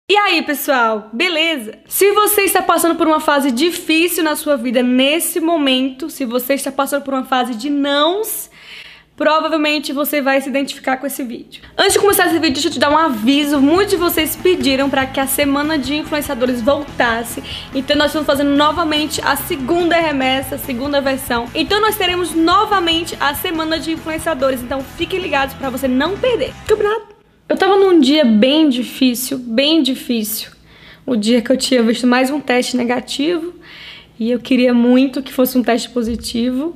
E aí, pessoal, beleza? Se você está passando por uma fase difícil na sua vida nesse momento, se você está passando por uma fase de nãos, provavelmente você vai se identificar com esse vídeo. Antes de começar esse vídeo, deixa eu te dar um aviso. Muitos de vocês pediram para que a semana de influenciadores voltasse. Então nós estamos fazendo novamente a segunda remessa, a segunda versão. Então nós teremos novamente a semana de influenciadores. Então fiquem ligados para você não perder. Combinado? Eu tava num dia bem difícil, o dia que eu tinha visto mais um teste negativo e eu queria muito que fosse um teste positivo.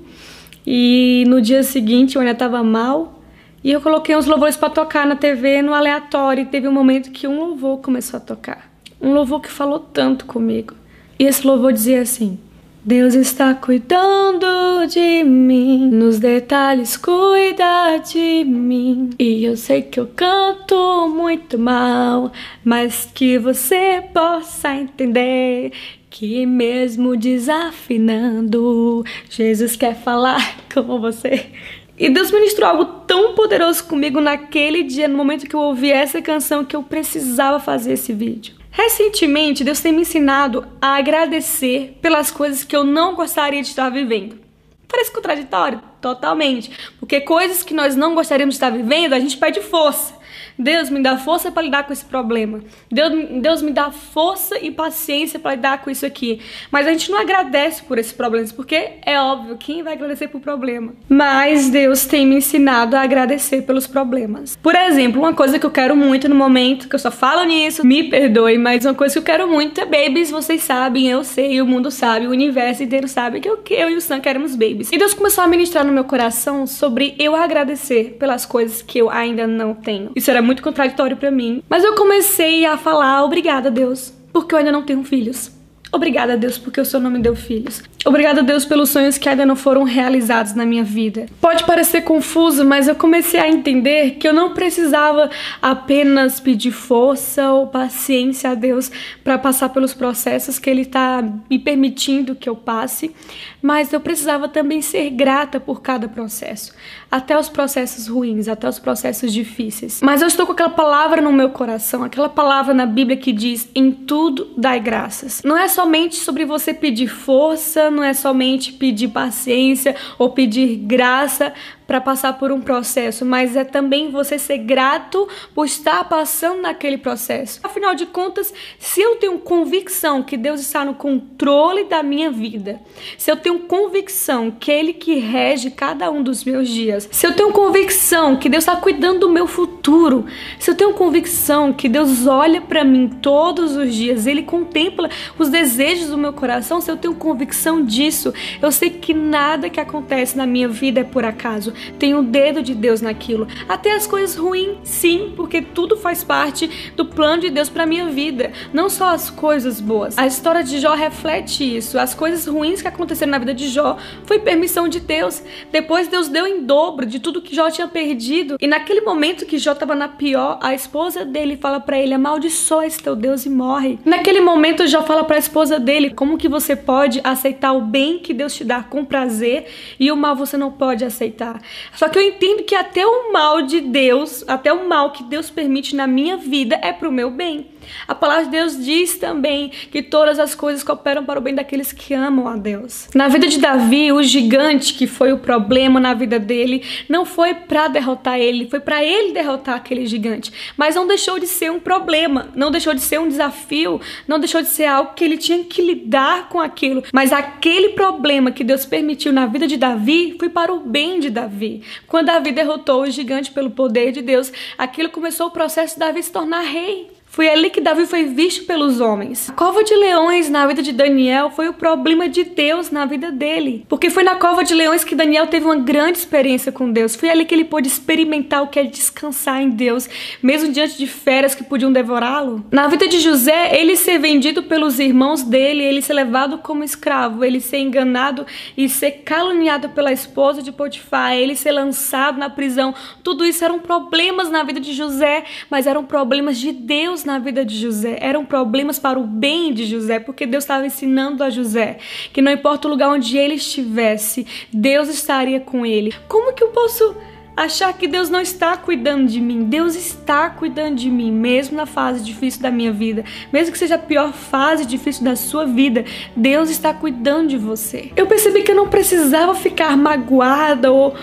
E no dia seguinte eu ainda tava mal e eu coloquei uns louvores pra tocar na TV no aleatório e teve um momento que um louvor começou a tocar. Um louvor que falou tanto comigo. E esse louvor dizia assim: Deus está cuidando de mim, nos detalhes cuida de mim. E eu sei que eu canto muito mal, mas que você possa entender que mesmo desafinando, Jesus quer falar com você. E Deus ministrou algo tão poderoso comigo naquele dia, no momento que eu ouvi essa canção, que eu precisava fazer esse vídeo. Recentemente, Deus tem me ensinado a agradecer pelas coisas que eu não gostaria de estar vivendo. Parece contraditório? Totalmente. Porque coisas que nós não gostaríamos de estar vivendo, a gente pede força. Deus me dá força para lidar com esse problema. Deus me dá força e paciência para lidar com isso aqui. Mas a gente não agradece por esses problemas, porque é óbvio, quem vai agradecer por problema? Mas Deus tem me ensinado a agradecer pelos problemas. Por exemplo, uma coisa que eu quero muito no momento, que eu só falo nisso, me perdoe, mas uma coisa que eu quero muito é babies. Vocês sabem, eu sei, o mundo sabe, o universo inteiro sabe que eu e o Sam queremos babies. E Deus começou a ministrar no meu coração sobre eu agradecer pelas coisas que eu ainda não tenho. Isso era muito contraditório pra mim, mas eu comecei a falar: obrigada, Deus, porque eu ainda não tenho filhos. Obrigada, Deus, porque o Senhor não me deu filhos. Obrigada, Deus, pelos sonhos que ainda não foram realizados na minha vida. Pode parecer confuso, mas eu comecei a entender que eu não precisava apenas pedir força ou paciência a Deus para passar pelos processos que Ele está me permitindo que eu passe, mas eu precisava também ser grata por cada processo. Até os processos ruins, até os processos difíceis. Mas eu estou com aquela palavra no meu coração, aquela palavra na Bíblia que diz: em tudo dai graças. Não é somente sobre você pedir força, não é somente pedir paciência ou pedir graça para passar por um processo, mas é também você ser grato por estar passando naquele processo. Afinal de contas, se eu tenho convicção que Deus está no controle da minha vida, se eu tenho convicção que Ele que rege cada um dos meus dias, se eu tenho convicção que Deus está cuidando do meu futuro, se eu tenho convicção que Deus olha para mim todos os dias, Ele contempla os desejos do meu coração, se eu tenho convicção disso, eu sei que nada que acontece na minha vida é por acaso. Tem o dedo de Deus naquilo. Até as coisas ruins, sim, porque tudo faz parte do plano de Deus para minha vida. Não só as coisas boas. A história de Jó reflete isso. As coisas ruins que aconteceram na vida de Jó foi permissão de Deus. Depois Deus deu em dobro de tudo que Jó tinha perdido. E naquele momento que Jó estava na pior, a esposa dele fala para ele: amaldiçoa esse teu Deus e morre. Naquele momento Jó fala para a esposa dele: como que você pode aceitar o bem que Deus te dá com prazer e o mal você não pode aceitar? Só que eu entendo que até o mal de Deus, até o mal que Deus permite na minha vida é pro meu bem. A palavra de Deus diz também que todas as coisas cooperam para o bem daqueles que amam a Deus. Na vida de Davi, o gigante que foi o problema na vida dele, não foi para derrotar ele, foi para ele derrotar aquele gigante. Mas não deixou de ser um problema, não deixou de ser um desafio, não deixou de ser algo que ele tinha que lidar com aquilo. Mas aquele problema que Deus permitiu na vida de Davi foi para o bem de Davi. Quando Davi derrotou o gigante pelo poder de Deus, aquilo começou o processo de Davi se tornar rei. Foi ali que Davi foi visto pelos homens. A cova de leões na vida de Daniel foi o problema de Deus na vida dele. Porque foi na cova de leões que Daniel teve uma grande experiência com Deus. Foi ali que ele pôde experimentar o que é descansar em Deus, mesmo diante de feras que podiam devorá-lo. Na vida de José, ele ser vendido pelos irmãos dele, ele ser levado como escravo, ele ser enganado e ser caluniado pela esposa de Potifar, ele ser lançado na prisão. Tudo isso eram problemas na vida de José, mas eram problemas de Deus na vida de José, eram problemas para o bem de José, porque Deus estava ensinando a José que não importa o lugar onde ele estivesse, Deus estaria com ele. Como que eu posso achar que Deus não está cuidando de mim. Deus está cuidando de mim, mesmo na fase difícil da minha vida. Mesmo que seja a pior fase difícil da sua vida, Deus está cuidando de você. Eu percebi que eu não precisava ficar magoada ou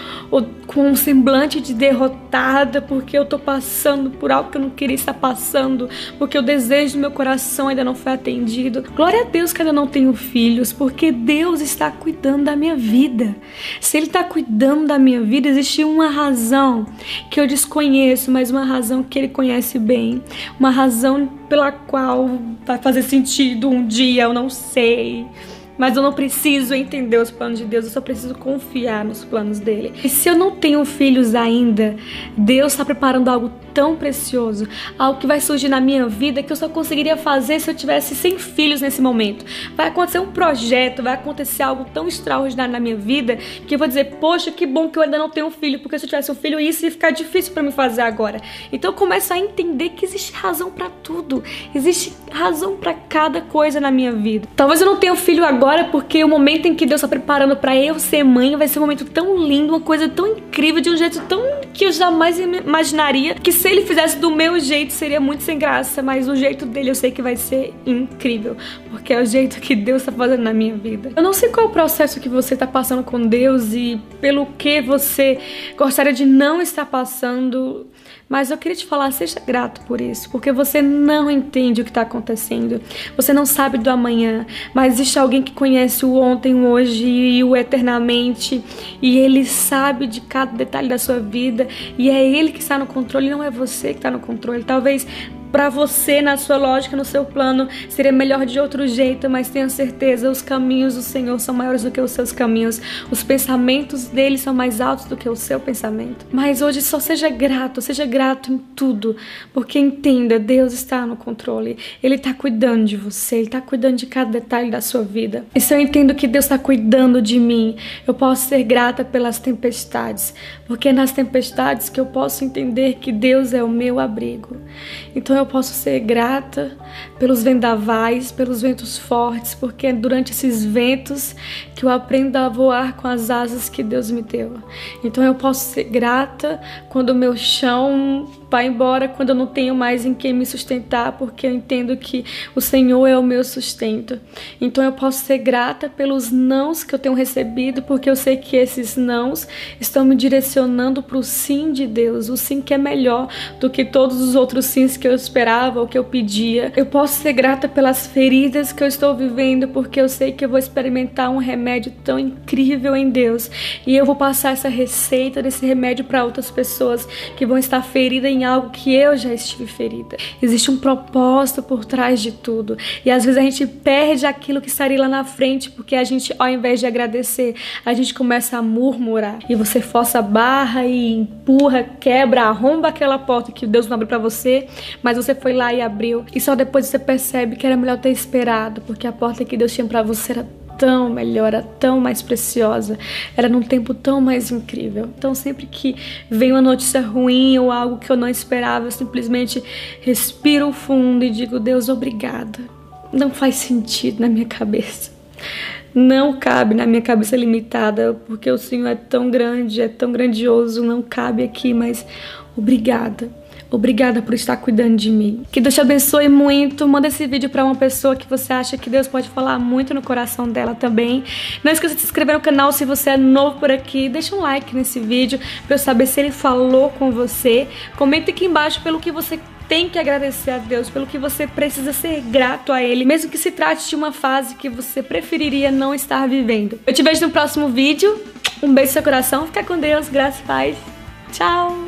com um semblante de derrotada porque eu tô passando por algo que eu não queria estar passando, porque o desejo do meu coração ainda não foi atendido. Glória a Deus que eu ainda não tenho filhos, porque Deus está cuidando da minha vida. Se Ele está cuidando da minha vida, existe uma razão que eu desconheço, mas uma razão que Ele conhece bem, uma razão pela qual vai fazer sentido um dia, eu não sei. Mas eu não preciso entender os planos de Deus, eu só preciso confiar nos planos dele. E se eu não tenho filhos ainda, Deus está preparando algo tão precioso, algo que vai surgir na minha vida que eu só conseguiria fazer se eu tivesse 100 filhos nesse momento. Vai acontecer um projeto, vai acontecer algo tão extraordinário na minha vida que eu vou dizer, poxa, que bom que eu ainda não tenho um filho, porque se eu tivesse um filho isso ia ficar difícil para me fazer agora. Então eu começo a entender que existe razão para tudo, existe razão para cada coisa na minha vida. Talvez eu não tenha um filho agora, porque o momento em que Deus está preparando para eu ser mãe vai ser um momento tão lindo, uma coisa tão incrível, de um jeito tão que eu jamais imaginaria, que se ele fizesse do meu jeito seria muito sem graça, mas o jeito dele eu sei que vai ser incrível, porque é o jeito que Deus está fazendo na minha vida. Eu não sei qual é o processo que você está passando com Deus e pelo que você gostaria de não estar passando, mas eu queria te falar, seja grato por isso, porque você não entende o que está acontecendo, você não sabe do amanhã, mas existe alguém que conhece o ontem, o hoje e o eternamente, e Ele sabe de cada detalhe da sua vida, e é Ele que está no controle, não é você que está no controle. Talvez para você, na sua lógica, no seu plano, seria melhor de outro jeito, mas tenha certeza, os caminhos do Senhor são maiores do que os seus caminhos, os pensamentos dele são mais altos do que o seu pensamento. Mas hoje só seja grato em tudo, porque entenda, Deus está no controle, Ele está cuidando de você, Ele está cuidando de cada detalhe da sua vida. E se eu entendo que Deus está cuidando de mim, eu posso ser grata pelas tempestades, porque é nas tempestades que eu posso entender que Deus é o meu abrigo. Então eu posso ser grata pelos vendavais, pelos ventos fortes, porque é durante esses ventos que eu aprendo a voar com as asas que Deus me deu. Então eu posso ser grata quando o meu chão vai embora, quando eu não tenho mais em quem me sustentar, porque eu entendo que o Senhor é o meu sustento. Então eu posso ser grata pelos nãos que eu tenho recebido, porque eu sei que esses nãos estão me direcionando para o sim de Deus, o sim que é melhor do que todos os outros sims que eu esperava ou que eu pedia. Eu posso ser grata pelas feridas que eu estou vivendo, porque eu sei que eu vou experimentar um remédio tão incrível em Deus, e eu vou passar essa receita desse remédio para outras pessoas que vão estar feridas em algo que eu já estive ferida. Existe um propósito por trás de tudo, e às vezes a gente perde aquilo que estaria lá na frente, porque a gente, ao invés de agradecer, a gente começa a murmurar, e você força a barra e empurra, quebra, arromba aquela porta que Deus não abriu para você, mas você foi lá e abriu, e só depois você percebe que era melhor ter esperado, porque a porta que Deus tinha para você era tão melhor, era tão mais preciosa, era num tempo tão mais incrível. Então sempre que vem uma notícia ruim ou algo que eu não esperava, eu simplesmente respiro fundo e digo, Deus, obrigada. Não faz sentido na minha cabeça, não cabe na minha cabeça limitada, porque o Senhor é tão grande, é tão grandioso, não cabe aqui, mas obrigada. Obrigada por estar cuidando de mim. Que Deus te abençoe muito. Manda esse vídeo pra uma pessoa que você acha que Deus pode falar muito no coração dela também. Não esqueça de se inscrever no canal se você é novo por aqui. Deixa um like nesse vídeo pra eu saber se ele falou com você. Comenta aqui embaixo pelo que você tem que agradecer a Deus, pelo que você precisa ser grato a Ele, mesmo que se trate de uma fase que você preferiria não estar vivendo. Eu te vejo no próximo vídeo. Um beijo no seu coração. Fica com Deus. Graças e paz. Tchau.